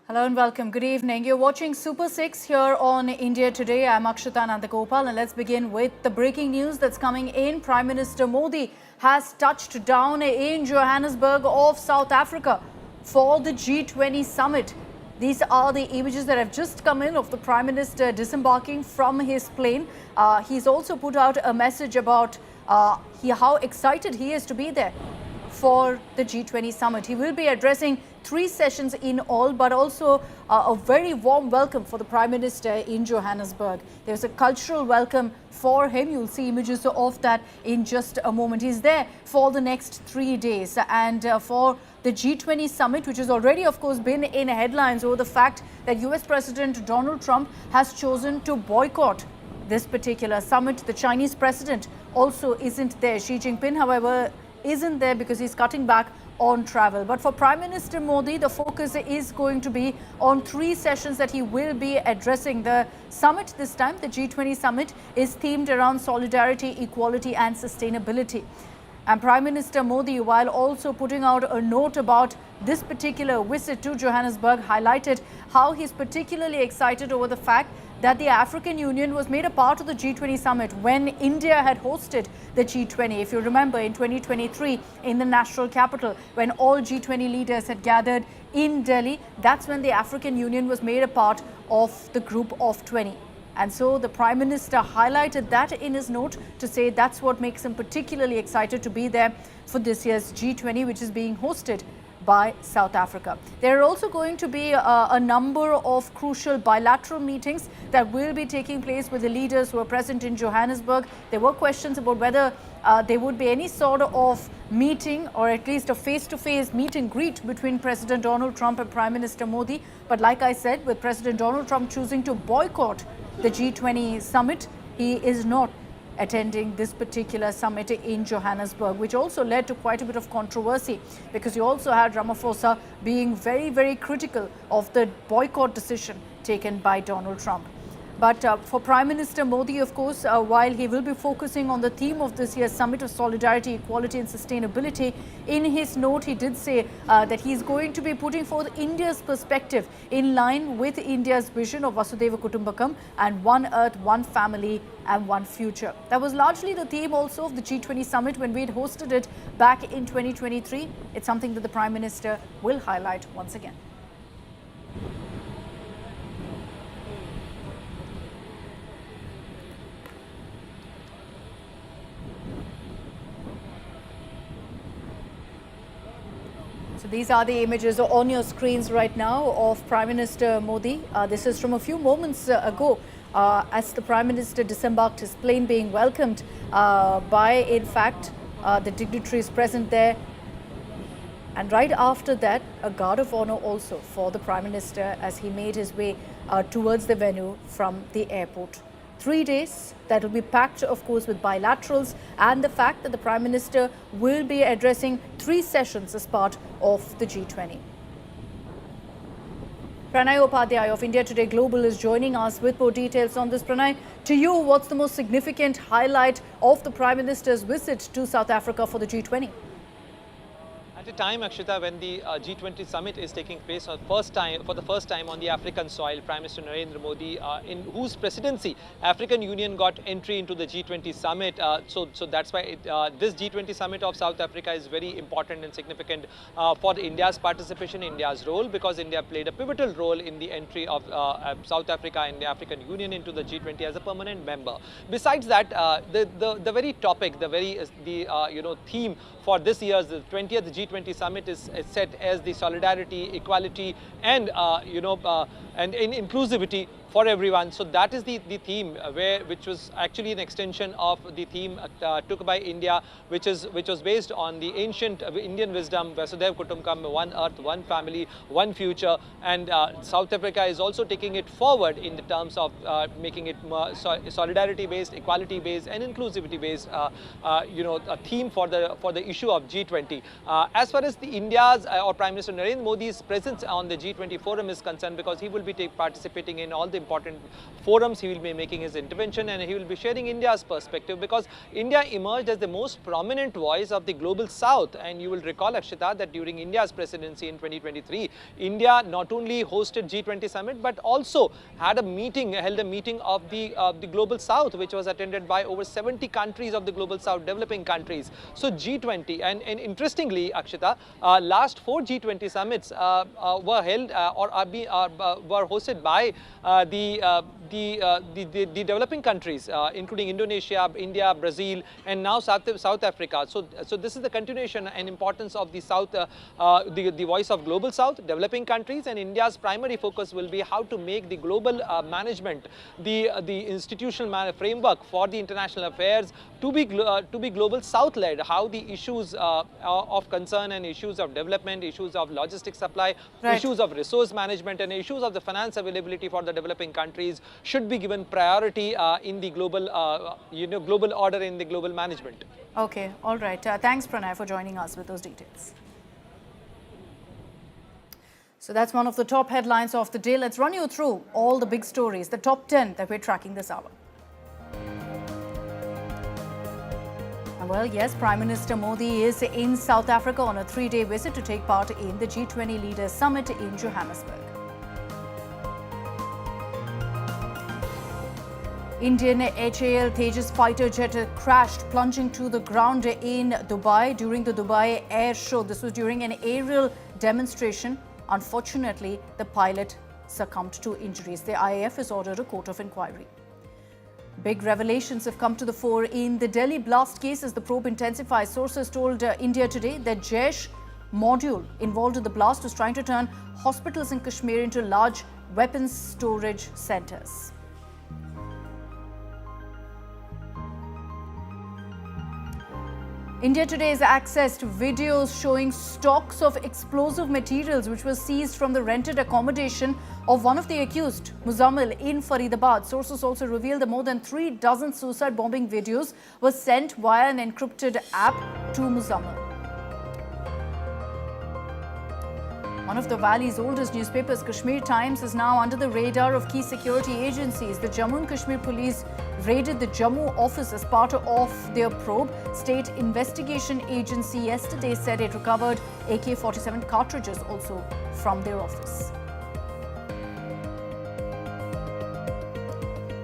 Hello and welcome. Good evening. You're watching Super 6 here on India Today. I'm Akshita and Nandgopal, and let's begin with the breaking news that's coming in. Prime Minister Modi has touched down in Johannesburg of South Africa for the G20 summit. These are the images that have just come in of the Prime Minister disembarking from his plane. He's also put out a message about how excited he is to be there for the G20 summit. He will be addressing 3 sessions in all, but also a very warm welcome for the Prime Minister in Johannesburg. There's a cultural welcome for him. You'll see images of that in just a moment. He's there for the next 3 days, and for the G20 summit, which has already, of course, been in headlines over the fact that US President Donald Trump has chosen to boycott this particular summit. The Chinese president also isn't there. Xi Jinping, however, isn't there because he's cutting back on travel. But for Prime Minister Modi, the focus is going to be on 3 sessions that he will be addressing. The summit this time, the G20 summit, is themed around solidarity, equality and sustainability. And Prime Minister Modi, while also putting out a note about this particular visit to Johannesburg, highlighted how he's particularly excited over the fact that the African Union was made a part of the G20 summit when India had hosted the G20. If you remember, in 2023, in the national capital, when all G20 leaders had gathered in Delhi, that's when the African Union was made a part of the group of 20. And so the Prime Minister highlighted that in his note to say that's what makes him particularly excited to be there for this year's G20, which is being hosted by South Africa. There are also going to be a number of crucial bilateral meetings that will be taking place with the leaders who are present in Johannesburg. There were questions about whether there would be any sort of meeting, or at least a face-to-face meet and greet between President Donald Trump and Prime Minister Modi. But like I said, with President Donald Trump choosing to boycott the G20 summit, he is not attending this particular summit in Johannesburg, which also led to quite a bit of controversy because you also had Ramaphosa being very, very critical of the boycott decision taken by Donald Trump. But for Prime Minister Modi, of course, while he will be focusing on the theme of this year's Summit of Solidarity, Equality and Sustainability, in his note he did say that he is going to be putting forth India's perspective in line with India's vision of Vasudhaiva Kutumbakam and One Earth, One Family and One Future. That was largely the theme also of the G20 Summit when we had hosted it back in 2023. It's something that the Prime Minister will highlight once again. So these are the images on your screens right now of Prime Minister Modi. This is from a few moments ago as the Prime Minister disembarked his plane, being welcomed by, in fact, the dignitaries present there. And right after that, a guard of honor also for the Prime Minister as he made his way towards the venue from the airport. 3 days that will be packed, of course, with bilaterals and the fact that the Prime Minister will be addressing 3 sessions as part of the G20. Pranay Upadhyay of India Today Global is joining us with more details on this. Pranay, to you, what's the most significant highlight of the Prime Minister's visit to South Africa for the G20? At a time, Akshita, when the G20 summit is taking place for the first time on the African soil, Prime Minister Narendra Modi, in whose presidency African Union got entry into the G20 summit. So that's why this G20 summit of South Africa is very important and significant for India's participation, India's role, because India played a pivotal role in the entry of South Africa and the African Union into the G20 as a permanent member. Besides that, the very topic, the theme for this year's 20th G20 summit is set as the solidarity, equality, and inclusivity for everyone. So that is the theme which was actually an extension of the theme took by India, which was based on the ancient Indian wisdom, Vasudhaiva Kutumbakam, One Earth, One Family, One Future. And South Africa is also taking it forward in the terms of making it solidarity based, equality based and inclusivity based a theme for the issue of G20. As far as the India's or Prime Minister Narendra Modi's presence on the G20 forum is concerned, because he will be participating in all the the important forums he will be making his intervention, and he will be sharing India's perspective, because India emerged as the most prominent voice of the global south. And you will recall, Akshita, that during India's presidency in 2023, India not only hosted G20 summit but also had a meeting, held a meeting of the global south, which was attended by over 70 countries of the global south, developing countries. So G20, and interestingly, Akshita, last 4 G20 summits were held were hosted by the developing countries, including Indonesia, India, Brazil, and now South Africa. So this is the continuation and importance of the South, the voice of global South, developing countries, and India's primary focus will be how to make the global management, the institutional framework for the international affairs to be global South-led. How the issues of concern and issues of development, issues of logistics supply, issues of resource management, and issues of the finance availability for the developing countries should be given priority in the global, global order, in the global management. Okay, all right. Thanks, Pranay, for joining us with those details. So that's one of the top headlines of the day. Let's run you through all the big stories, the top 10 that we're tracking this hour. Well, yes, Prime Minister Modi is in South Africa on a 3-day visit to take part in the G20 Leaders Summit in Johannesburg. Indian HAL Tejas fighter jet crashed, plunging to the ground in Dubai during the Dubai Air Show. This was during an aerial demonstration. Unfortunately, the pilot succumbed to injuries. The IAF has ordered a court of inquiry. Big revelations have come to the fore in the Delhi blast case as the probe intensifies. Sources told India Today that Jaish module involved in the blast was trying to turn hospitals in Kashmir into large weapons storage centers. India Today has accessed videos showing stocks of explosive materials which were seized from the rented accommodation of one of the accused, Muzammil, in Faridabad. Sources also revealed that more than 3 dozen suicide bombing videos were sent via an encrypted app to Muzammil. One of the valley's oldest newspapers, Kashmir Times, is now under the radar of key security agencies. The Jammu and Kashmir police raided the Jammu office as part of their probe. State investigation agency yesterday said it recovered AK-47 cartridges also from their office.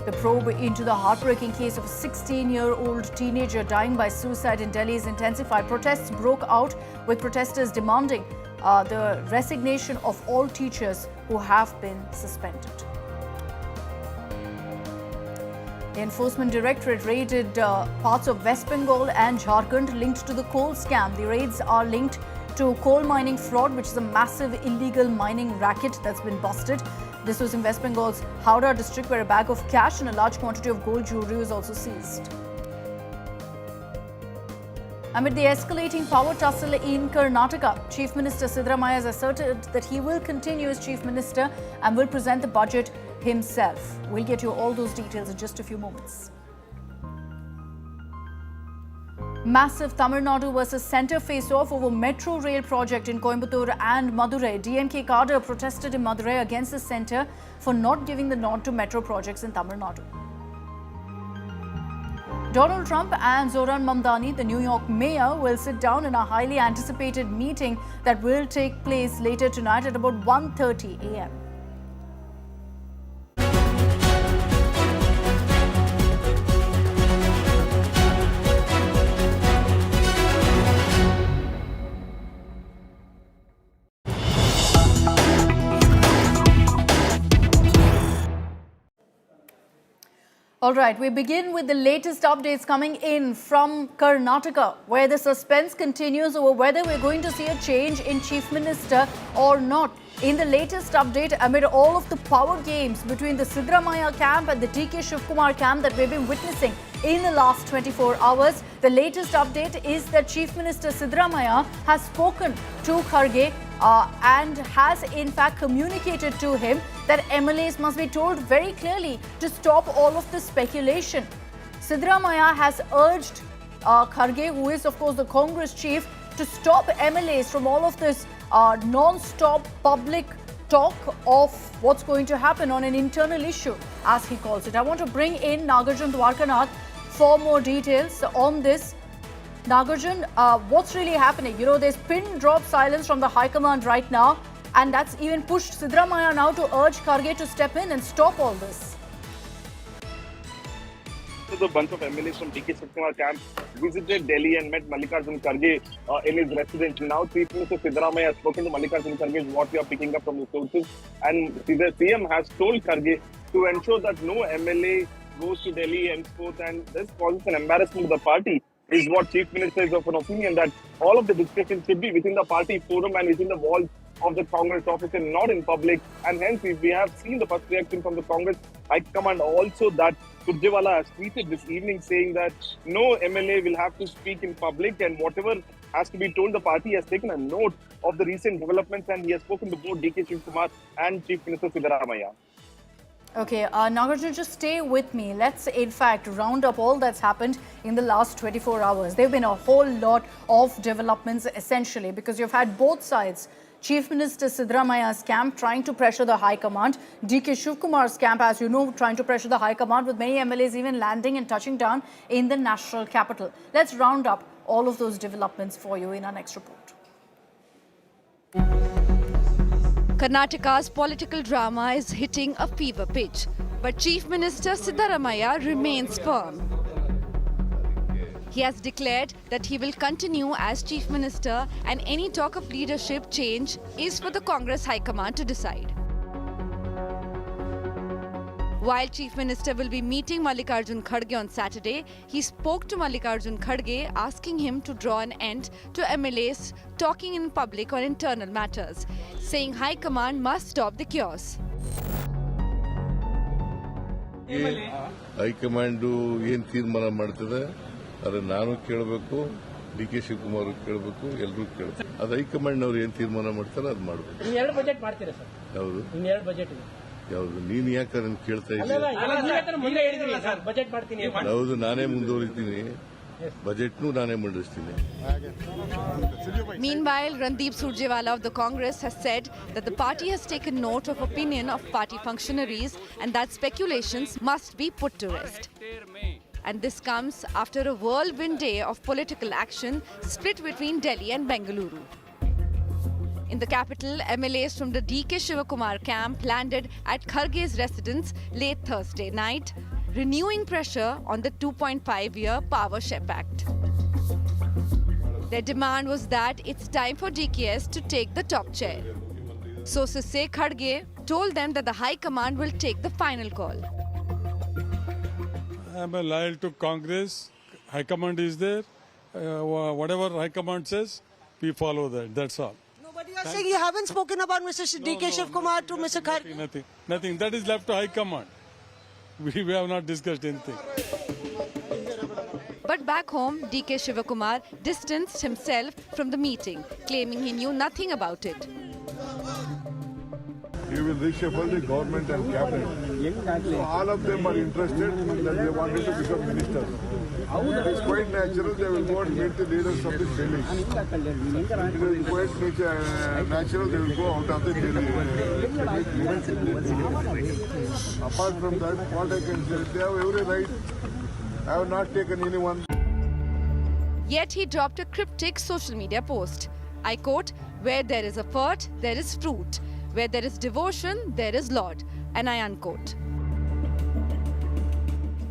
The probe into the heartbreaking case of a 16-year-old teenager dying by suicide in Delhi is intensified. Protests broke out, with protesters demanding the resignation of all teachers who have been suspended. The Enforcement Directorate raided parts of West Bengal and Jharkhand linked to the coal scam. The raids are linked to coal mining fraud, which is a massive illegal mining racket that's been busted. This was in West Bengal's Howrah district, where a bag of cash and a large quantity of gold jewelry was also seized. Amid the escalating power tussle in Karnataka, Chief Minister Siddaramaiah has asserted that he will continue as Chief Minister and will present the budget himself. We'll get you all those details in just a few moments. Massive Tamil Nadu versus Centre face-off over metro rail project in Coimbatore and Madurai. DMK cadre protested in Madurai against the Centre for not giving the nod to metro projects in Tamil Nadu. Donald Trump and Zoran Mamdani, the New York mayor, will sit down in a highly anticipated meeting that will take place later tonight at about 1:30 a.m. All right, we begin with the latest updates coming in from Karnataka, where the suspense continues over whether we're going to see a change in Chief Minister or not. In the latest update, amid all of the power games between the Siddaramaiah camp and the DK Shivakumar camp that we've been witnessing in the last 24 hours, the latest update is that Chief Minister Siddaramaiah has spoken to Kharge and has in fact communicated to him that MLAs must be told very clearly to stop all of the speculation. Siddaramaiah has urged Kharge, who is of course the Congress chief, to stop MLAs from all of this non-stop public talk of what's going to happen on an internal issue, as he calls it. I want to bring in Nagarjun Dwarkanath for more details on this. Nagarjun, what's really happening? You know, there's pin drop silence from the High Command right now, and that's even pushed Siddaramaiah now to urge Kharge to step in and stop all this. A bunch of MLAs from DK Shivakumar camp visited Delhi and met Mallikarjun Kharge in his residence. Now, Chief Minister Siddaramaiah has spoken to Mallikarjun Kharge, is what we are picking up from the sources. And the CM has told Kharge to ensure that no MLA goes to Delhi henceforth, and this causes an embarrassment to the party, is what Chief Minister is of an opinion that all of the discussions should be within the party forum and within the walls of the Congress office and not in public. And hence, we have seen the first reaction from the Congress High Command also that Surjewala has tweeted this evening saying that no MLA will have to speak in public, and whatever has to be told, the party has taken a note of the recent developments, and he has spoken to both DK Shivakumar and Chief Minister Siddaramaiah. Okay, Nagarjun, just stay with me. Let's, in fact, round up all that's happened in the last 24 hours. There have been a whole lot of developments, essentially, because you've had both sides. Chief Minister Siddaramaiah's camp trying to pressure the High Command. DK Shivakumar's camp, as you know, trying to pressure the High Command, with many MLAs even landing and touching down in the national capital. Let's round up all of those developments for you in our next report. Karnataka's political drama is hitting a fever pitch, but Chief Minister Siddaramaiah remains firm. He has declared that he will continue as Chief Minister, and any talk of leadership change is for the Congress High Command to decide. While Chief Minister will be meeting Mallikarjun Kharge on Saturday, he spoke to Mallikarjun Kharge asking him to draw an end to MLAs talking in public on internal matters, saying High Command must stop the chaos. High Command ಏನು ತೀರ್ಮಾನ ಮಾಡ್ತದೆ ಅದನ್ನ ನಾನು ಕೇಳಬೇಕು, DK Shivakumar ಕೇಳಬೇಕು, ಎಲ್ಲರೂ ಕೇಳಬೇಕು. ಅದು ಹೈಕಮಾಂಡ್ ಅವರು ಏನು ತೀರ್ಮಾನ ಮಾಡ್ತಾರೆ ಅದು ಮಾಡಬೇಕು. ಎರಡು ಬಜೆಟ್ ಮಾಡ್ತೀರಾ ಸರ್? ಯಾವುದು? ಇನ್ನೆರಡು ಬಜೆಟ್ ಇದೆ. ಯಾವುದು? ನೀನು ಯಾಕೆ ಅದನ್ನು ಕೇಳ್ತಾ ಇದ್ದೀಯ? ಮುಂದೆ ಹೇಳಿದ್ರಿ ಸರ್ ಬಜೆಟ್ ಮಾಡ್ತೀನಿ. ಹೌದು, ನಾನೇ ಮುಂದುವರಿತೀನಿ, ಬಜೆಟ್ನು ನಾನೇ ಮಂಡಿಸ್ತೀನಿ. Meanwhile, Randeep Surjewala of the Congress has said that the party has taken note of opinion of party functionaries and that speculations must be put to rest. And this comes after a whirlwind day of political action split between Delhi and Bengaluru. In the capital, MLAs from the DK Shivakumar camp landed at Kharge's residence late Thursday night, renewing pressure on the 2.5-year Power Share Pact. Their demand was that it's time for DKS to take the top chair. Sources say Kharge told them that the High Command will take the final call. I'm loyal to Congress. High Command is there. Whatever High Command says, we follow that. That's all. But you are saying you haven't spoken about Mr. DK Shivakumar to Mr. Kharge? Nothing. That is left to High Command. We have not discussed anything. But back home, DK Shivakumar distanced himself from the meeting, claiming he knew nothing about it. You will reshuffle the government and cabinet. So all of them are interested that they wanted to become ministers. It is quite natural they will go and meet the leaders of the Delhi. It is quite natural they will go out of the Delhi. Apart from that, what I can say, they have every right. I have not taken anyone. Yet he dropped a cryptic social media post. I quote, "Where there is effort, there is fruit. Where there is devotion, there is Lord." And I unquote.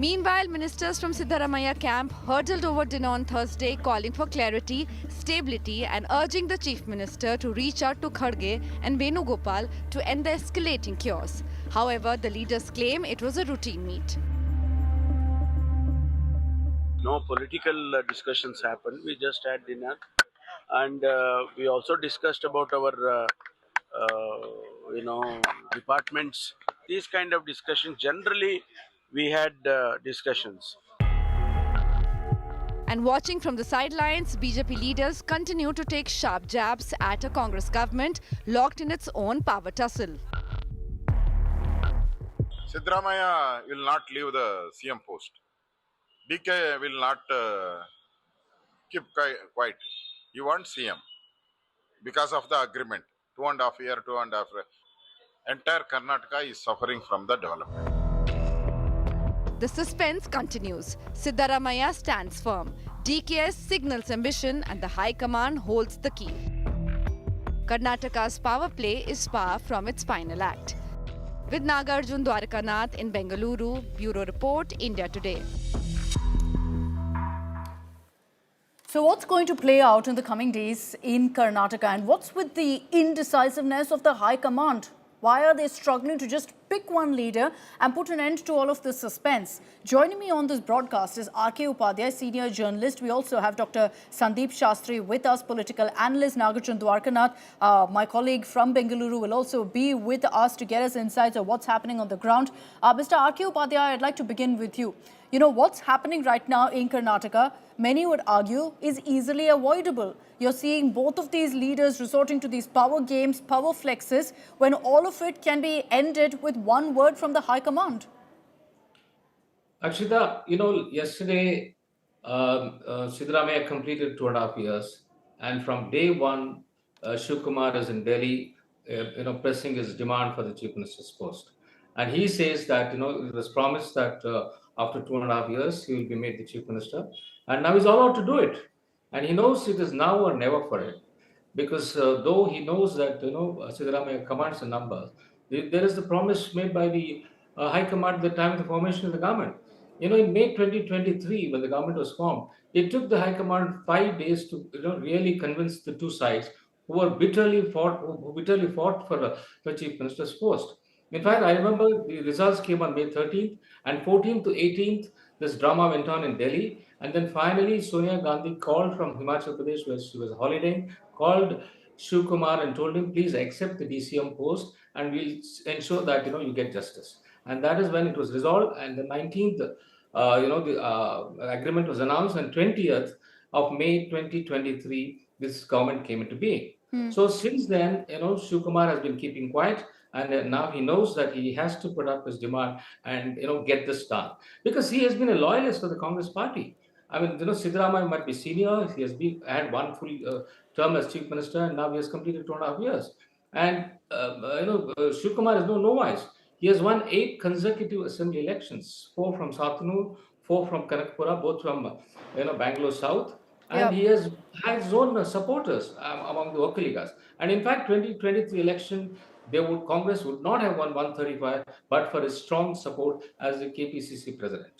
Meanwhile, ministers from Siddaramaiah camp hurtled over dinner on Thursday, calling for clarity, stability, and urging the Chief Minister to reach out to Kharge and Nandgopal to end the escalating chaos. However, the leaders claim it was a routine meet. No political discussions happened. We just had dinner, and we also discussed about our departments. These kind of discussions, generally we had discussions. And watching from the sidelines, BJP leaders continue to take sharp jabs at a Congress government locked in its own power tussle. Siddaramaiah will not leave the CM post. DK will not keep quiet. He wants CM because of the agreement. 2.5 years. entire Karnataka is suffering from the development. The suspense continues. Siddaramaiah stands firm. DKS signals ambition and the High Command holds the key. Karnataka's power play is far from its final act. With Nagarjun Dwarkanath in Bengaluru, Bureau Report, India Today. So what's going to play out in the coming days in Karnataka, and what's with the indecisiveness of the High Command? Why are they struggling to just pick one leader and put an end to all of this suspense? Joining me on this broadcast is R.K. Upadhyay, senior journalist. We also have Dr. Sandeep Shastri with us, political analyst. Nagarjun Dwarkanath, my colleague from Bengaluru, will also be with us to get us insights of what's happening on the ground. Mr. R.K. Upadhyay, I'd like to begin with you. You know, what's happening right now in Karnataka, many would argue, is easily avoidable. You're seeing both of these leaders resorting to these power games, power flexes, when all of it can be ended with one word from the High Command. Akshita, you know, yesterday, Siddaramaiah completed 2.5 years. And from day one, Shivakumar is in Delhi, pressing his demand for the Chief Minister's post. And he says that, it was promised that after 2.5 years, he will be made the Chief Minister. And now he's all out to do it. And he knows it is now or never for it. Because though he knows that, Siddaramaiah commands the numbers, there is the promise made by the High Command at the time of the formation of the government. In May 2023, when the government was formed, it took the High Command 5 days to really convince the two sides who bitterly fought for the Chief Minister's post. In fact, I remember the results came on May 13th, and 14th to 18th, this drama went on in Delhi. And then finally, Sonia Gandhi called from Himachal Pradesh, where she was holidaying, called Shivakumar and told him, please accept the DCM post and we'll ensure that, you get justice. And that is when it was resolved. And the 19th, the agreement was announced, and 20th of May 2023, this government came into being. So since then, Shivakumar has been keeping quiet. And now he knows that he has to put up his demand and, get this done. Because he has been a loyalist of the Congress party. I mean, Siddaramaiah might be senior. He has had one full term as Chief Minister, and now he has completed 2.5 years. And, Shivakumar is no novice. He has won 8 consecutive assembly elections, 4 from Satanu, 4 from Kanakapura, both from, Bangalore South. And he has had his own supporters among the Okaligas. And in fact, 2023 election, Congress would not have won 135, but for his strong support as the KPCC president.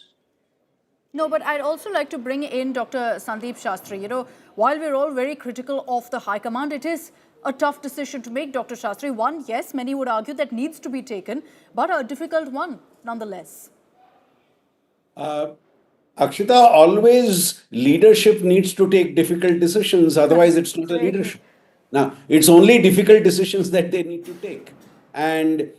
No, but I'd also like to bring in Dr. Sandeep Shastri. While we're all very critical of the High Command, it is a tough decision to make, Dr. Shastri. One, yes, many would argue that needs to be taken, but a difficult one nonetheless. Akshita, always leadership needs to take difficult decisions, otherwise it's not a leadership. Now, it's only difficult decisions that they need to take. And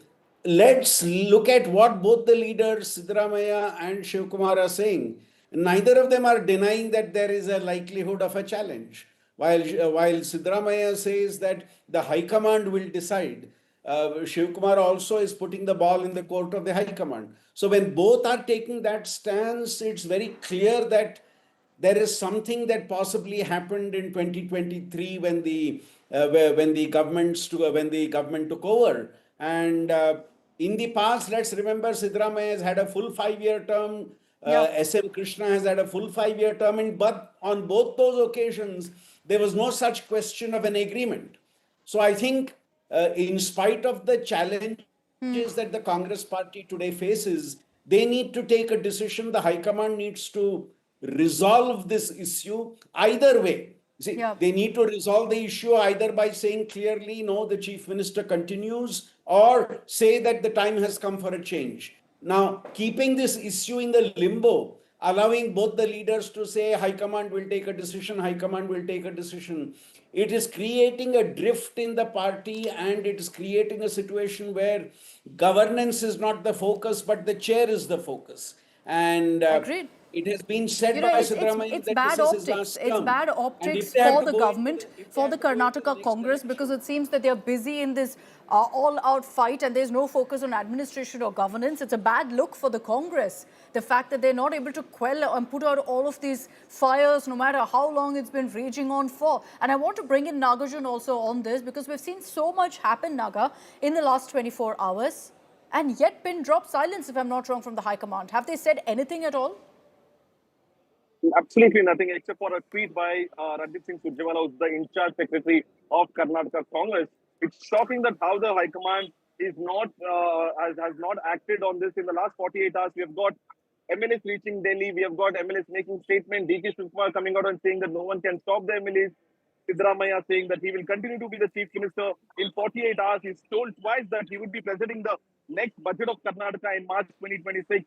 let's look at what both the leaders, Siddaramaiah and Shivakumar, are saying. Neither of them are denying that there is a likelihood of a challenge. While Siddaramaiah says that the High Command will decide, Shivakumar also is putting the ball in the court of the High Command. So when both are taking that stance, it's very clear that there is something that possibly happened in 2023 when the government took over. And in the past, let's remember, Siddaramaiah has had a full 5-year term. SM Krishna has had a full 5-year term. But on both those occasions, there was no such question of an agreement. So I think in spite of the challenges that the Congress party today faces, they need to take a decision. The High Command needs to resolve this issue either way. They need to resolve the issue either by saying clearly, no, the Chief Minister continues, or say that the time has come for a change. Now, keeping this issue in the limbo, allowing both the leaders to say High Command will take a decision, High Command will take a decision, it is creating a drift in the party, and it is creating a situation where governance is not the focus, but the chair is the focus. And Agreed. it has been said You know, by it's, it's, Siddaramaiah it's that this bad is his optics. last It's term. bad And if optics they have for to the go into government, if they for have the to go into Karnataka next Congress, election, because it seems that they're busy in this all-out fight and there's no focus on administration or governance. It's a bad look for the Congress. The fact that they're not able to quell and put out all of these fires, no matter how long it's been raging on for. And I want to bring in Nagarjun also on this, because we've seen so much happen, Naga, in the last 24 hours. And yet pin drop silence, if I'm not wrong, from the High Command. Have they said anything at all? Absolutely nothing except for a tweet by Ranjit Singh Surjewala, who's the in-charge secretary of Karnataka Congress. It's shocking that how the High Command is not has not acted on this in the last 48 hours. We have got MLAs reaching Delhi. We have got MLAs making statement. DK Shivakumar coming out and saying that no one can stop the MLAs. Siddaramaiah saying that he will continue to be the chief minister. In 48 hours, he's told twice that he would be presenting the next budget of Karnataka in March 2026.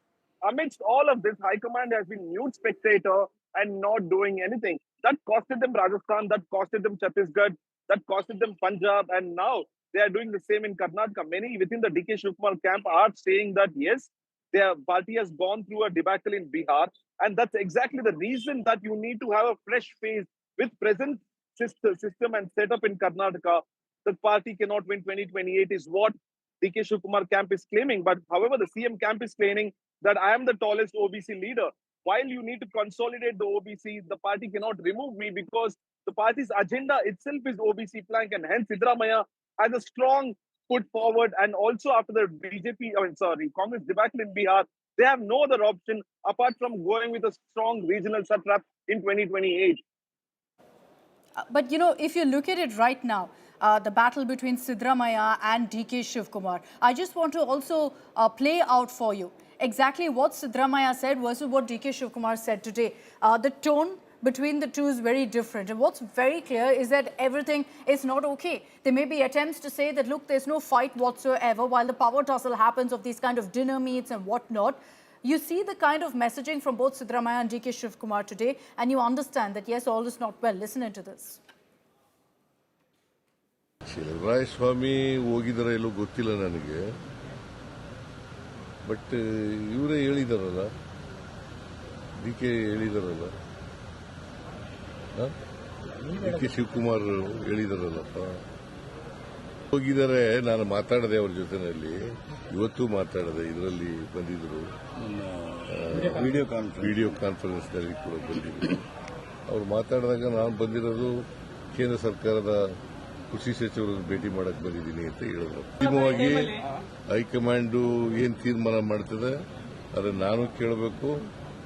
Amidst all of this, High Command has been mute spectator and not doing anything. That costed them Rajasthan, that costed them Chhattisgarh, that costed them Punjab, and now they are doing the same in Karnataka. Many within the DK Shivakumar camp are saying that yes, their party has gone through a debacle in Bihar, and that's exactly the reason that you need to have a fresh face with present system and setup in Karnataka. The party cannot win 2028 is what DK Shivakumar camp is claiming. But however, the CM camp is claiming that I am the tallest OBC leader. While you need to consolidate the OBC, the party cannot remove me because the party's agenda itself is OBC plank, and hence Siddaramaiah has a strong put forward. And also after the Congress debacle in Bihar, they have no other option apart from going with a strong regional satrap in 2028. But you know, if you look at it right now, the battle between Siddaramaiah and DK Shivakumar, I just want to also play out for you exactly what Siddaramaiah said versus what DK Shivakumar said today. The tone between the two is very different. And what's very clear is that everything is not okay. There may be attempts to say that, look, there's no fight whatsoever while the power tussle happens of these kind of dinner meets and whatnot. You see the kind of messaging from both Siddaramaiah and DK Shivakumar today, and you understand that, yes, all is not well. Listen into this. ಶಿವರಾಯಸ್ವಾಮಿ ಹೋಗಿದಾರ ಎಲ್ಲೋ ಗೊತ್ತಿಲ್ಲ ನನಗೆ, but ಇವರೇ ಹೇಳಿದಾರಲ್ಲ, D K ಹೇಳಿದಾರಲ್ಲ, D K Shivakumar ಹೇಳಿದಾರಲ್ಲಪ್ಪ, ಹೋಗಿದ್ದಾರೆ. ನಾನು ಮಾತಾಡಿದೆ ಅವ್ರ ಜೊತೆನಲ್ಲಿ, ಇವತ್ತು ಮಾತಾಡಿದೆ, ಇದರಲ್ಲಿ ಬಂದಿದ್ರು, ವಿಡಿಯೋ ಕಾನ್ಫರೆನ್ಸ್ನಲ್ಲಿ ಕೂಡ ಬಂದಿದ್ರು. ಅವ್ರು ಮಾತಾಡಿದಾಗ ನಾನು ಬಂದಿರೋದು ಕೇಂದ್ರ ಸರ್ಕಾರದ ಕೃಷಿ ಸಚಿವರನ್ನು ಭೇಟಿ ಮಾಡಕ್ಕೆ ಬಂದಿದ್ದೀನಿ ಅಂತ ಹೇಳಿದ್ರು. ಅಂತಿಮವಾಗಿ ಹೈಕಮಾಂಡು ಏನು ತೀರ್ಮಾನ ಮಾಡ್ತದೆ ಅದನ್ನು ನಾನು ಕೇಳಬೇಕು,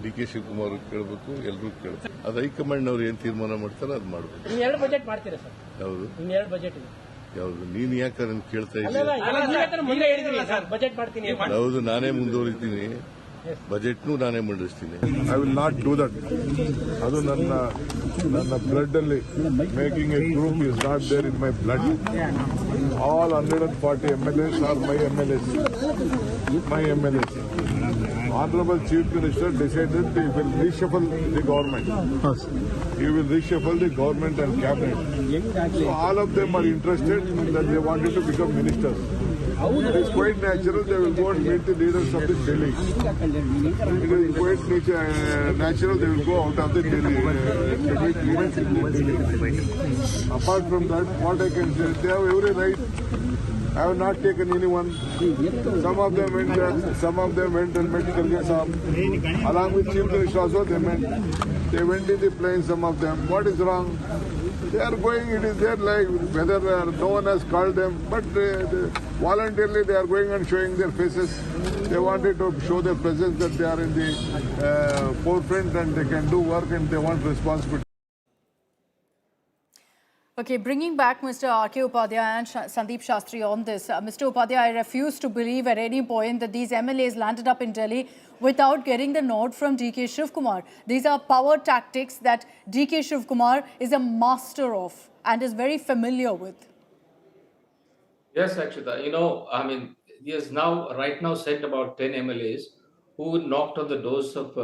ಡಿ ಕೆ ಶಿವಕುಮಾರ್ ಕೇಳಬೇಕು, ಎಲ್ಲರೂ ಕೇಳಬೇಕು. ಅದು ಹೈಕಮಾಂಡ್ನವ್ರು ಏನು ತೀರ್ಮಾನ ಮಾಡ್ತಾರೆ ಅದು ಮಾಡಬೇಕು. ಎರಡು ಬಜೆಟ್ ಮಾಡ್ತೀರಾ ಸರ್? ಹೌದು, ಎರಡು ಬಜೆಟ್ ಯಾವುದು? ನೀನು ಯಾಕೆ ಅದನ್ನು ಕೇಳ್ತಾ ಇದ್ದೀಯ? ಬಜೆಟ್ ಮಾಡ್ತೀನಿ. ಹೌದು, ನಾನೇ ಮುಂದುವರಿತೀನಿ, ಬಜೆಟ್ನು ನಾನೇ ಮಂಡಿಸ್ತೀನಿ. I will not do that. ಅದು ನನ್ನ ಬ್ಲಡ್ ಅಲ್ಲಿ making a group is not there in my blood. All 140 MLAs are my MLAs. Honorable Chief Minister decided he will reshuffle the government. He will reshuffle the government and cabinet. So all of them are interested that they wanted to become ministers. It is quite natural they will go and meet the leaders of the Delhi. It is quite natural they will go out of the Delhi. Apart from that, what I can say, they have every right. I have not taken anyone. Some of them went and met Karge Saab. Along with Chief Minister also they went in the plane, some of them. What is wrong? They are going, it is there like whether no one has called them, but voluntarily they are going and showing their faces. They wanted to show their presence that they are in the forefront and they can do work and they want responsibility. Okay, bringing back Mr. R.K. Upadhyay and Sandeep Shastri on this. Mr. Upadhyay, I refuse to believe at any point that these MLAs landed up in Delhi without getting the nod from DK Shivakumar. These are power tactics that DK Shivakumar is a master of and is very familiar with. Yes, Akshita. You know, I mean, he has right now sent about 10 MLAs who knocked on the doors of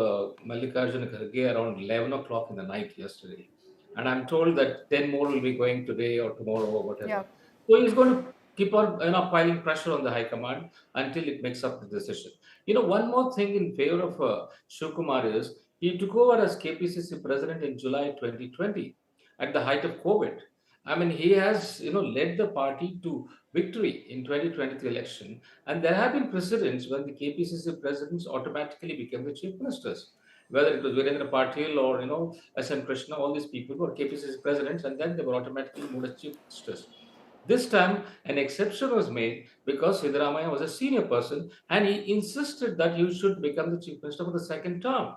Mallikarjuna Kharge around 11 o'clock in the night yesterday. And I'm told that 10 more will be going today or tomorrow or whatever. Yeah. So he's going to keep on piling pressure on the High Command until it makes up the decision. One more thing in favor of Shivakumar is he took over as KPCC president in July 2020 at the height of COVID. I mean, he has led the party to victory in 2023 election, and there have been precedents when the KPCC presidents automatically became the chief ministers. Whether it was Virendra Patil or S.N. Krishna, all these people were KPCC presidents, and then they were automatically moved as chief ministers. This time, an exception was made because Siddaramaiah was a senior person and he insisted that he should become the chief minister for the second term.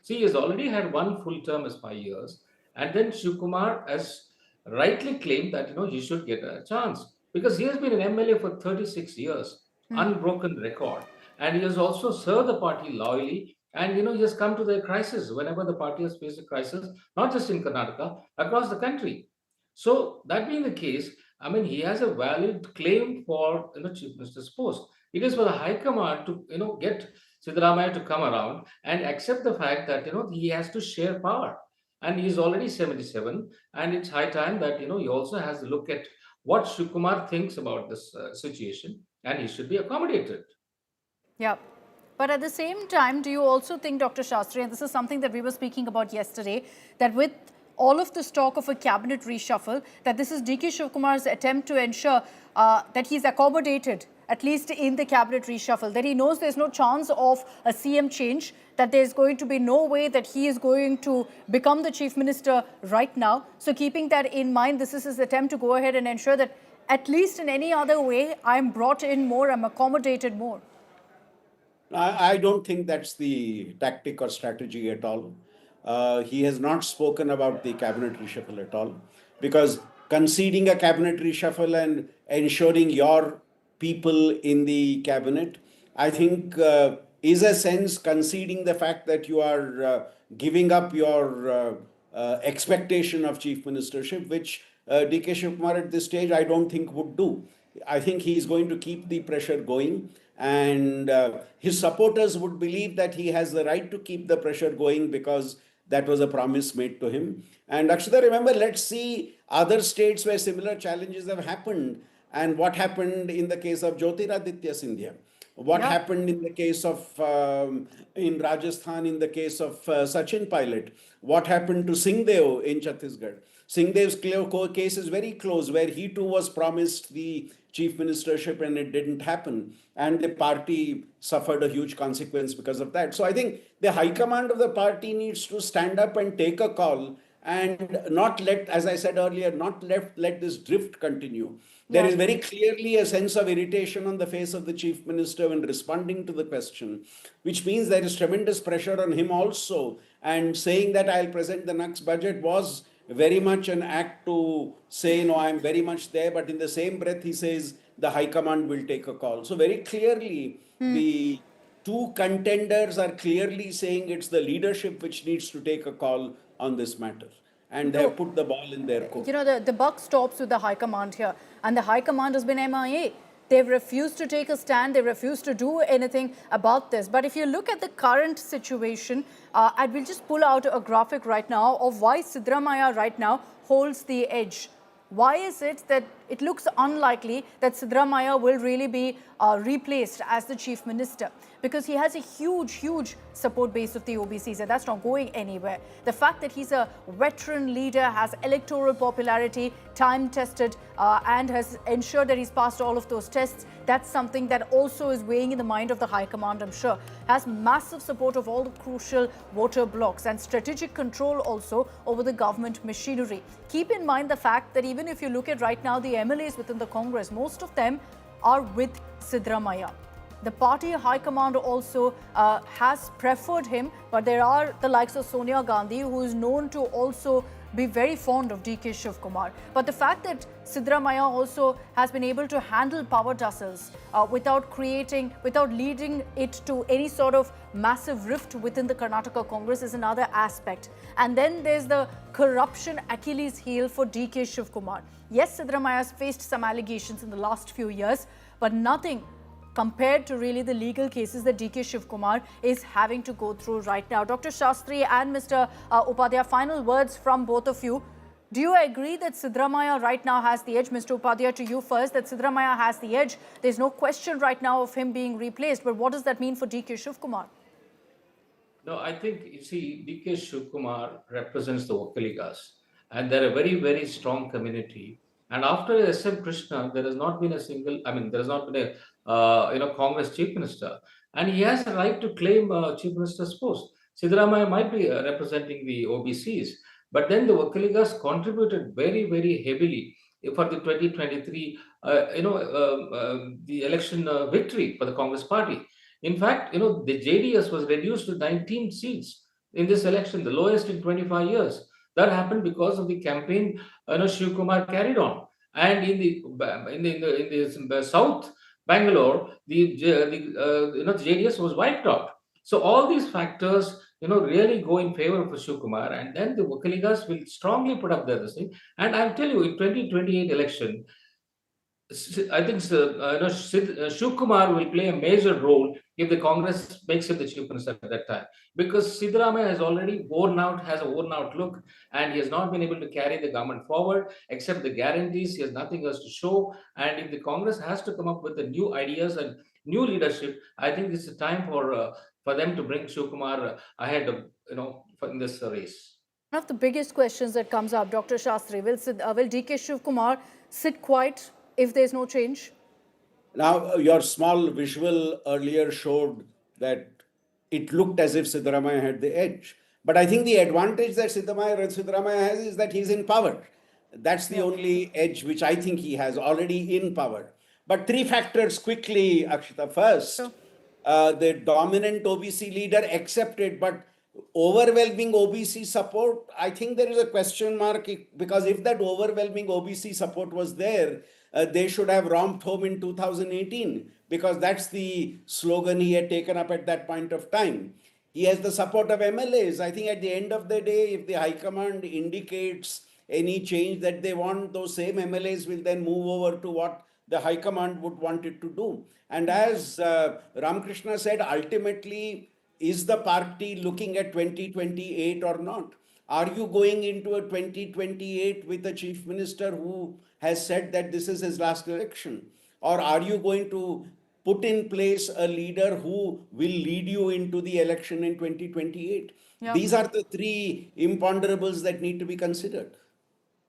See, he has already had one full term as 5 years, and then Shivakumar has rightly claimed that he should get a chance because he has been an MLA for 36 years, unbroken record, and he has also served the party loyally. And he has come to the crisis whenever the party has faced a crisis, not just in Karnataka, across the country. So that being the case, I mean, he has a valid claim for chief minister's post. It is for the High Command to get Siddaramaiah to come around and accept the fact that he has to share power, and he's already 77, and it's high time that he also has to look at what Shivakumar thinks about this situation, and he should be accommodated. Yeah. But at the same time, do you also think, Dr. Shastri, and this is something that we were speaking about yesterday, that with all of this talk of a cabinet reshuffle, that this is D.K. Shivakumar's attempt to ensure that he's accommodated, at least in the cabinet reshuffle, that he knows there's no chance of a CM change, that there's going to be no way that he is going to become the chief minister right now. So keeping that in mind, this is his attempt to go ahead and ensure that at least in any other way, I'm brought in more, I'm accommodated more. I don't think that's the tactic or strategy at all. He has not spoken about the cabinet reshuffle at all, because conceding a cabinet reshuffle and ensuring your people in the cabinet, I think is a sense conceding the fact that you are giving up your expectation of chief ministership, which D.K. Shivakumar at this stage I don't think would do. I think he is going to keep the pressure going, and his supporters would believe that he has the right to keep the pressure going because that was a promise made to him. And Akshita, remember, let's see other states where similar challenges have happened, and what happened in the case of Jyotiraditya Scindia, what happened in the case of, in Rajasthan, in the case of Sachin Pilot, what happened to Singhdev in Chhattisgarh. Singhdeo's case is very close, where he too was promised the chief ministership and it didn't happen, and the party suffered a huge consequence because of that. So I think the high command of the party needs to stand up and take a call and not let, as I said earlier, not let this drift continue. There is very clearly a sense of irritation on the face of the chief minister when responding to the question, which means there is tremendous pressure on him also, and saying that I'll present the next budget was very much an act to say, no, I'm very much there, but in the same breath he says the high command will take a call. So very clearly the two contenders are clearly saying it's the leadership which needs to take a call on this matter, and they have put the ball in their court. The buck stops with the high command here, and the high command has been MIA. They've refused to take a stand. They refused to do anything about this. But if you look at the current situation, I will just pull out a graphic right now of why Siddaramaiah right now holds the edge. Why is it that it looks unlikely that Siddaramaiah will really be replaced as the chief minister? Because he has a huge support base of the OBCs, and that's not going anywhere. The fact that he's a veteran leader, has electoral popularity, time-tested, and has ensured that he's passed all of those tests, that's something that also is weighing in the mind of the high command, I'm sure. Has massive support of all the crucial voter blocs and strategic control also over the government machinery. Keep in mind the fact that even if you look at right now the MLAs within the Congress, most of them are with Siddaramaiah. The party high command also has preferred him, but there are the likes of Sonia Gandhi, who is known to also be very fond of D.K. Shivakumar. But the fact that Siddaramaiah also has been able to handle power tussles without leading it to any sort of massive rift within the Karnataka Congress is another aspect. And then there's the corruption Achilles heel for D.K. Shivakumar. Yes, Siddaramaiah has faced some allegations in the last few years, but nothing compared to really the legal cases that D.K. Shivakumar is having to go through right now. Dr. Shastri and Mr. Upadhyay, final words from both of you. Do you agree that Siddaramaiah right now has the edge? Mr. Upadhyay, to you first, that Siddaramaiah has the edge. There's no question right now of him being replaced. But what does that mean for DK Shivakumar? No, I think, you see, DK Shivakumar represents the Vakaligas, and they're a very, very strong community. And after S.M. Krishna, there has not been a single, there has not been a, Congress chief minister. And he has a right to claim chief minister's post. Siddaramaiah might be representing the OBCs, but then the Vakaligas contributed very, very heavily for the 2023, the election victory for the Congress party. In fact, the JDS was reduced to 19 seats in this election, the lowest in 25 years. That happened because of the campaign Shivakumar carried on. And in the South Bangalore, the JDS was wiped out. So all these factors, really go in favor of Shivakumar, and then the Vakaligas will strongly put up their thing. And I'll tell you, in 2028 election, I think Shivakumar will play a major role if the Congress makes him the chief minister at that time, because Siddaramaiah has already has a worn out look, and he has not been able to carry the government forward except the guarantees. He has nothing else to show, and if the Congress has to come up with the new ideas and new leadership, I think this is time for them to bring Shivakumar ahead of in this race. One of the biggest questions that comes up, Dr. Shastri, will DK Shivakumar sit quiet if there's no change? Now, your small visual earlier showed that it looked as if Siddaramaiah had the edge. But I think the advantage that Siddaramaiah has is that he's in power. That's the only edge which I think he has, already in power. But three factors quickly, Akshita. First, the dominant OBC leader accepted, but overwhelming OBC support, I think there is a question mark, because if that overwhelming OBC support was there, they should have romped home in 2018, because that's the slogan he had taken up at that point of time. He has the support of MLAs. I think at the end of the day, if the High Command indicates any change that they want, those same MLAs will then move over to what the High Command would want it to do. And as Ramakrishna said, ultimately, is the party looking at 2028 or not? Are you going into a 2028 with a chief minister who has said that this is his last election? Or are you going to put in place a leader who will lead you into the election in 2028? Yep. These are the three imponderables that need to be considered.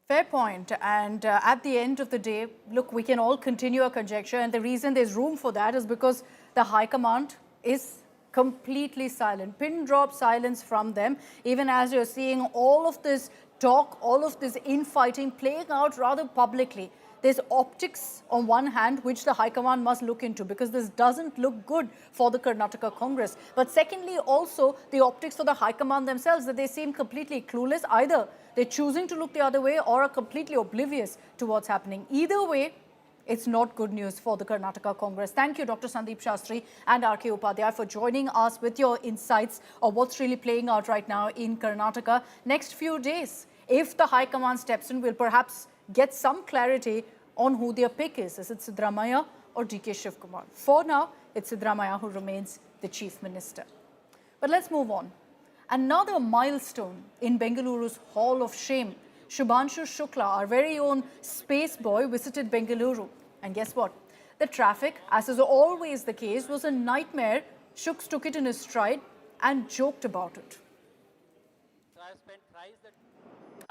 Fair point. And at the end of the day, look, we can all continue our conjecture. And the reason there's room for that is because the High Command is completely silent, pin drop silence from them, even as you're seeing all of this talk, all of this infighting playing out rather publicly. There's optics on one hand, which the High Command must look into, because this doesn't look good for the Karnataka Congress. But secondly, also the optics for the High Command themselves, that they seem completely clueless. Either they're choosing to look the other way or are completely oblivious to what's happening. Either way, it's not good news for the Karnataka Congress. Thank you, Dr. Sandeep Shastri and R.K. Upadhyay, for joining us with your insights of what's really playing out right now in Karnataka. Next few days, if the High Command steps in, we'll perhaps get some clarity on who their pick is. Is it Siddaramaiah or DK Shivakumar? For now, it's Siddaramaiah who remains the Chief Minister. But let's move on. Another milestone in Bengaluru's Hall of Shame. Shubhanshu Shukla, our very own space boy, visited Bengaluru. And guess what? The traffic, as is always the case, was a nightmare. Shuks took it in his stride and joked about it. So I've spent thrice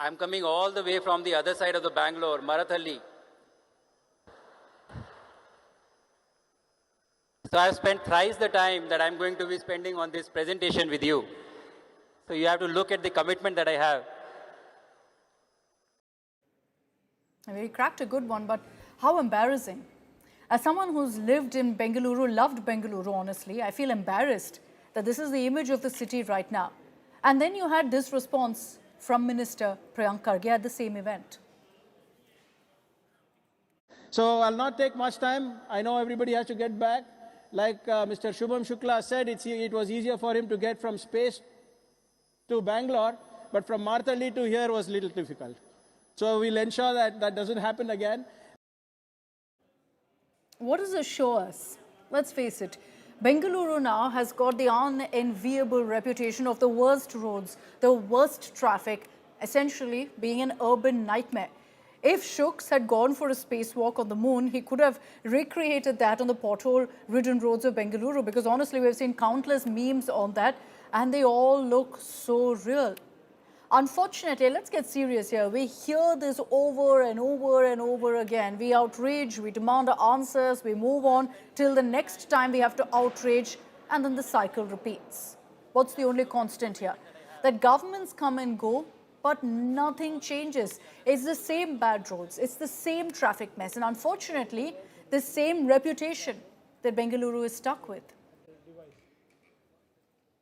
I'm coming all the way from the other side of the Bangalore, Marathalli. So I've spent thrice the time that I'm going to be spending on this presentation with you. So you have to look at the commitment that I have. He cracked a good one, but how embarrassing. As someone who's lived in Bengaluru, loved Bengaluru, honestly, I feel embarrassed that this is the image of the city right now. And then you had this response from Minister Priyank Kharge at the same event. So I'll not take much time. I know everybody has to get back. Like Mr. Shubham Shukla said, it was easier for him to get from space to Bangalore, but from Marathalli to here was a little difficult. So we'll ensure that that doesn't happen again. What does this show us? Let's face it, Bengaluru now has got the unenviable reputation of the worst roads, the worst traffic, essentially being an urban nightmare. If Shooks had gone for a spacewalk on the moon, he could have recreated that on the pothole-ridden roads of Bengaluru, because honestly, we've seen countless memes on that and they all look so real. Unfortunately, let's get serious here. We hear this over and over and over again. We outrage, we demand answers, we move on till the next time we have to outrage, and then the cycle repeats. What's the only constant here? That governments come and go, but nothing changes. It's the same bad roads, it's the same traffic mess, and unfortunately, the same reputation that Bengaluru is stuck with.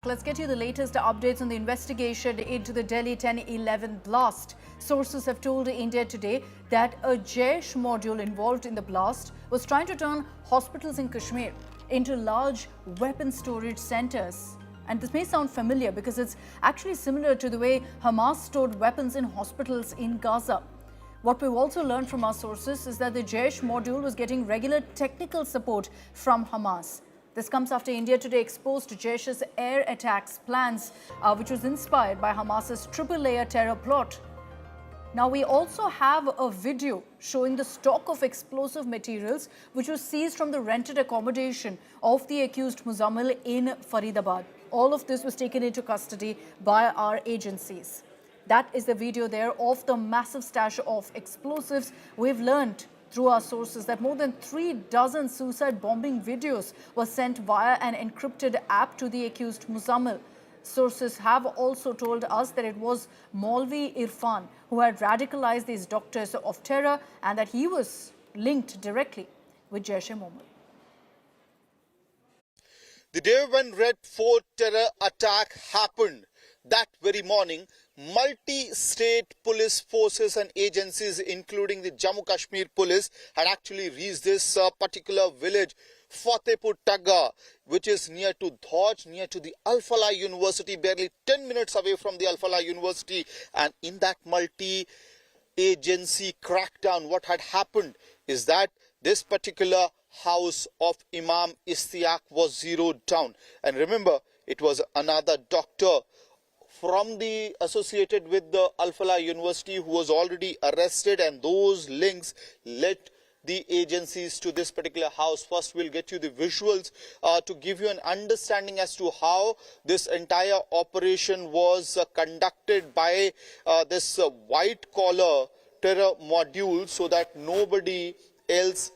Let's get you the latest updates on the investigation into the Delhi 10-11 blast. Sources have told India Today that a Jaish module involved in the blast was trying to turn hospitals in Kashmir into large weapon storage centers. And this may sound familiar because it's actually similar to the way Hamas stored weapons in hospitals in Gaza. What we've also learned from our sources is that the Jaish module was getting regular technical support from Hamas. This comes after India Today exposed Jaish's air attacks plans, which was inspired by Hamas's triple-layer terror plot. Now, we also have a video showing the stock of explosive materials which was seized from the rented accommodation of the accused Muzammil in Faridabad. All of this was taken into custody by our agencies. That is the video there of the massive stash of explosives. We've learned through our sources that more than 36 suicide bombing videos were sent via an encrypted app to the accused Muzammil. Sources have also told us that it was Maulvi Irfan who had radicalized these doctors of terror and that he was linked directly with Jaish-e-Mohammad. The day when Red Fort terror attack happened, that very morning, multi-state police forces and agencies, including the Jammu Kashmir police, had actually reached this particular village, Fatehpur Tagga, which is near to Dhauj, near to the Al-Falah University, barely 10 minutes away from the Al-Falah University. And in that multi-agency crackdown, what had happened is that this particular house of Imam Istiaq was zeroed down. And remember, it was another doctor from the associated with the Al-Falah University who was already arrested, and those links led the agencies to this particular house. First, we'll get you the visuals to give you an understanding as to how this entire operation was conducted by this white-collar terror module, so that nobody else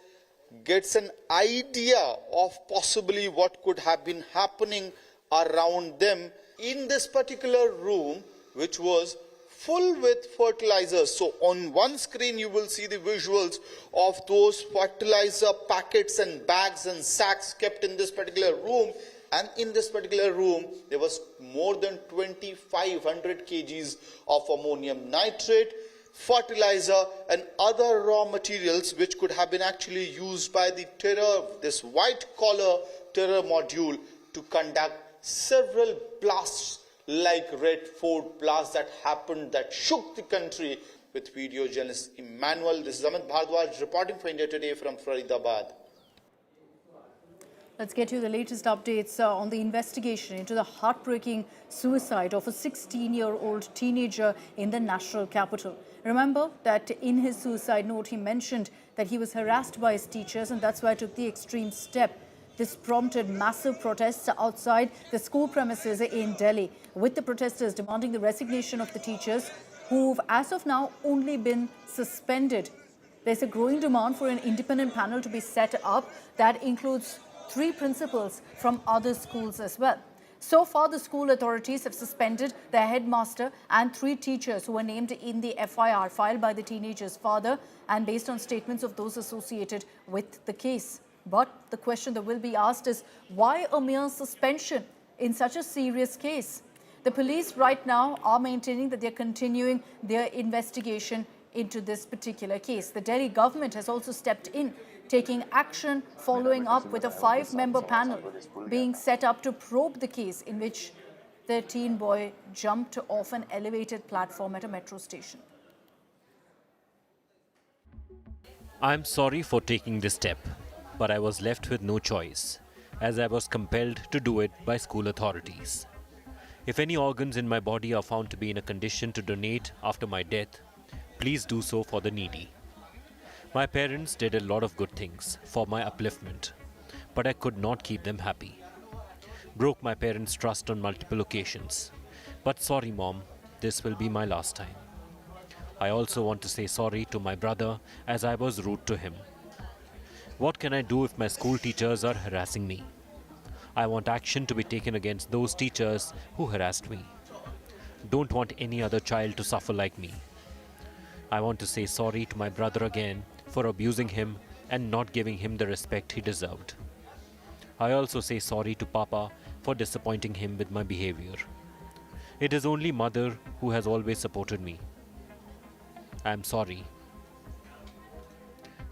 gets an idea of possibly what could have been happening around them in this particular room, which was full with fertilizers. So on one screen you will see the visuals of those fertilizer packets and bags and sacks kept in this particular room. And in this particular room there was more than 2,500 kgs of ammonium nitrate, fertilizer and other raw materials which could have been actually used by the terror, this white collar terror module, to conduct several blasts like Red Fort blast that happened, that shook the country. With video journalist Emmanuel, this is Amit Bhardwaj reporting for India Today from Faridabad. Let's get you the latest updates on the investigation into the heartbreaking suicide of a 16-year-old teenager in the national capital. Remember that in his suicide note, he mentioned that he was harassed by his teachers, and that's why he took the extreme step. This prompted massive protests outside the school premises in Delhi, with the protesters demanding the resignation of the teachers, who've as of now only been suspended. There's a growing demand for an independent panel to be set up that includes 3 principals from other schools as well. So far, the school authorities have suspended the headmaster and 3 teachers who were named in the FIR filed by the teenager's father and based on statements of those associated with the case. But the question that will be asked is, why a mere suspension in such a serious case? The police right now are maintaining that they're continuing their investigation into this particular case. The Delhi government has also stepped in, taking action, following up with a 5-member panel being set up to probe the case in which the teen boy jumped off an elevated platform at a metro station. I'm sorry for taking this step, but I was left with no choice, as I was compelled to do it by school authorities. If any organs in my body are found to be in a condition to donate after my death, please do so for the needy. My parents did a lot of good things for my upliftment, but I could not keep them happy. Broke my parents' trust on multiple occasions. But sorry, Mom, this will be my last time. I also want to say sorry to my brother as I was rude to him. What can I do if my school teachers are harassing me? I want action to be taken against those teachers who harassed me. Don't want any other child to suffer like me. I want to say sorry to my brother again for abusing him and not giving him the respect he deserved. I also say sorry to Papa for disappointing him with my behavior. It is only Mother who has always supported me. I am sorry.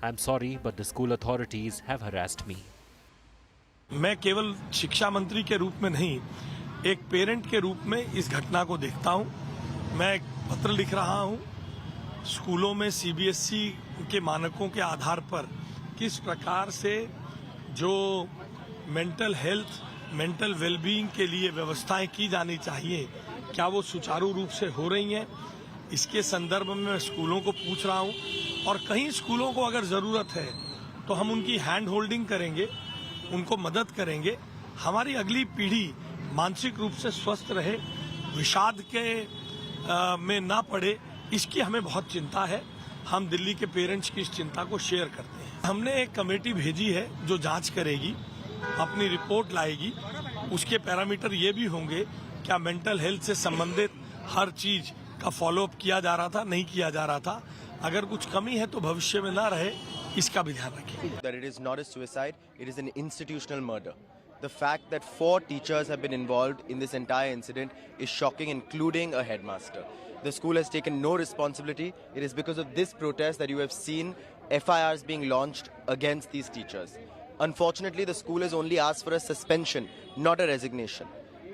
I am sorry, but the school authorities have harassed me. मैं केवल शिक्षा मंत्री के रूप में नहीं, एक parent के रूप में इस घटना को देखता हूं। मैं एक पत्र लिख रहा हूं, स्कूलों में सीबीएसई के मानकों के आधार पर किस प्रकार से जो मेंटल हेल्थ, मेंटल वेलबीइंग के लिए व्यवस्थाएं की जानी चाहिए, क्या वो सुचारू रूप से हो रही हैं, इसके संदर्भ में मैं स्कूलों को पूछ रहा हूं। और कहीं स्कूलों को अगर ज़रूरत है तो हम उनकी हैंड होल्डिंग करेंगे, उनको मदद करेंगे। हमारी अगली पीढ़ी मानसिक रूप से स्वस्थ रहे, विषाद के में ना पड़े, इसकी हमें बहुत चिंता है। हम दिल्ली के पेरेंट्स की इस चिंता को शेयर करते हैं। हमने एक कमेटी भेजी है जो जांच करेगी, अपनी रिपोर्ट लाएगी। उसके पैरामीटर ये भी होंगे क्या मेंटल हेल्थ से संबंधित हर चीज का फॉलोअप किया जा रहा था, नहीं किया जा रहा था। अगर कुछ कमी है तो भविष्य में ना रहे, इसका भी ध्यान रखें। That it is not a suicide, it is an institutional murder. The fact that 4 teachers have been involved in this entire incident is shocking, including a headmaster. The school has taken no responsibility. It is because of this protest that you have seen FIRs being launched against these teachers. Unfortunately, the school has only asked for a suspension, not a resignation.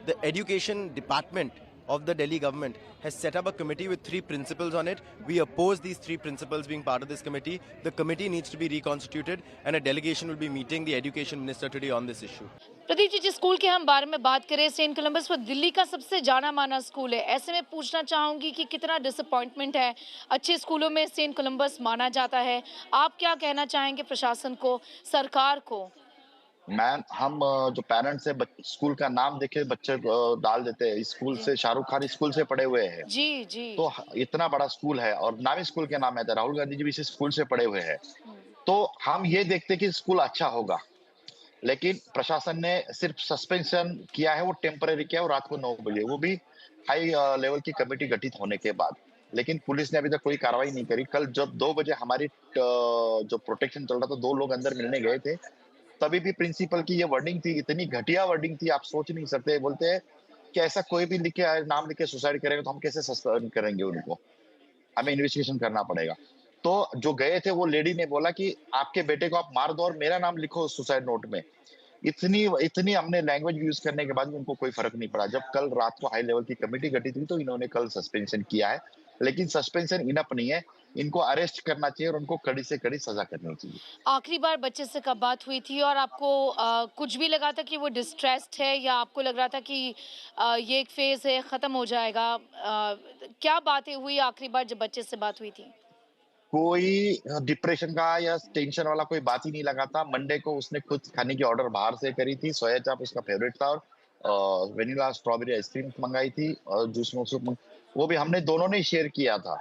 The education department of the Delhi government has set up a committee with 3 principals on it. We oppose these 3 principals being part of this committee. The committee needs to be reconstituted and a delegation will be meeting the education minister today on this issue. Pradeep ji, जिस school के हम बारे में बात करें, Saint Columbus, वो दिल्ली का सबसे जाना माना स्कूल है। ऐसे में पूछना चाहूंगी कि कितना डिसअपॉइंटमेंट है। अच्छे स्कूलों में सेंट कोलंबस माना जाता है। आप क्या कहना चाहेंगे प्रशासन को, सरकार को? मैम, हम जो पेरेंट्स है स्कूल का नाम देखे बच्चे डाल देते हैं। स्कूल से शाहरुख खान स्कूल से पढ़े हुए हैं। जी जी। तो इतना बड़ा स्कूल है और नामी स्कूल के नाम है, राहुल गांधी जी भी इस स्कूल से पढ़े हुए हैं। तो हम ये देखते कि स्कूल अच्छा होगा, लेकिन प्रशासन ने सिर्फ सस्पेंशन किया है, वो टेम्पररी किया है, रात को 9 बजे, वो भी हाई लेवल की कमेटी गठित होने के बाद। लेकिन पुलिस ने अभी तक कोई कार्रवाई नहीं करी। कल जब 2 बजे हमारी जो प्रोटेक्शन चल रहा था, 2 लोग अंदर मिलने गए थे, तभी भी प्रिंसिपल की ये वर्डिंग थी, इतनी घटिया वर्डिंग थी, आप सोच नहीं सकते। बोलते हैं कि ऐसा कोई भी लिखे नाम लिखे सुसाइड करेंगे तो हम कैसे सस्पेंड करेंगे उनको, हमें इन्वेस्टिगेशन करना पड़ेगा। तो जो गए थे वो लेडी ने बोला कि आपके बेटे को आप मार दो और मेरा नाम लिखो सुसाइड नोट में। इतनी हमने लैंग्वेज यूज करने के बाद भी उनको कोई फर्क नहीं पड़ा। जब कल रात को हाई लेवल की कमेटी गठित हुई तो इन्होंने कल सस्पेंशन किया है, लेकिन सस्पेंशन इनफ नहीं है। इनको अरेस्ट करना चाहिए और उनको कड़ी से कड़ी सजा करनी चाहिए। आखिरी बार बच्चे से कब बात हुई थी और आपको कुछ भी लगा था कि वो डिस्ट्रेस्ड है, या आपको लग रहा था कि ये एक फेज है, खत्म हो जाएगा? क्या बातें हुई आखिरी बार जब बच्चे से बात हुई थी? कोई डिप्रेशन का या टेंशन वाला कोई बात ही नहीं लगा था। मंडे को उसने कुछ खाने की ऑर्डर बाहर से करी थी, सोया चाप उसका फेवरेट था, और वेनिला स्ट्रॉबेरी आइसक्रीम मंगाई थी और जूस वो भी हमने दोनों ने शेयर किया था।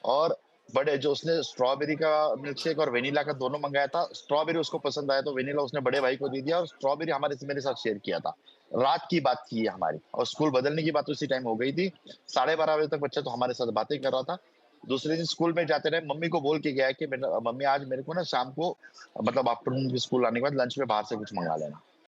और बड़े जो उसने स्ट्रॉबेरी का मिल्कशेक और वेनिला का दोनों मंगाया था, स्ट्रॉबेरी उसको पसंद आया तो वेनिला उसने बड़े भाई को दे दिया और स्ट्रॉबेरी मेरे साथ शेयर किया था। रात की बात थी हमारी, और स्कूल बदलने की बात उसी टाइम हो गई थी। 12:30 बजे तक बच्चा तो हमारे साथ बातें कर रहा था। दूसरे दिन स्कूल में जाते रहे, मम्मी को बोल के गया कि मम्मी आज मेरे को ना शाम को, मतलब आफ्टरनून स्कूल आने के बाद लंच में बाहर से कुछ मंगा लेना।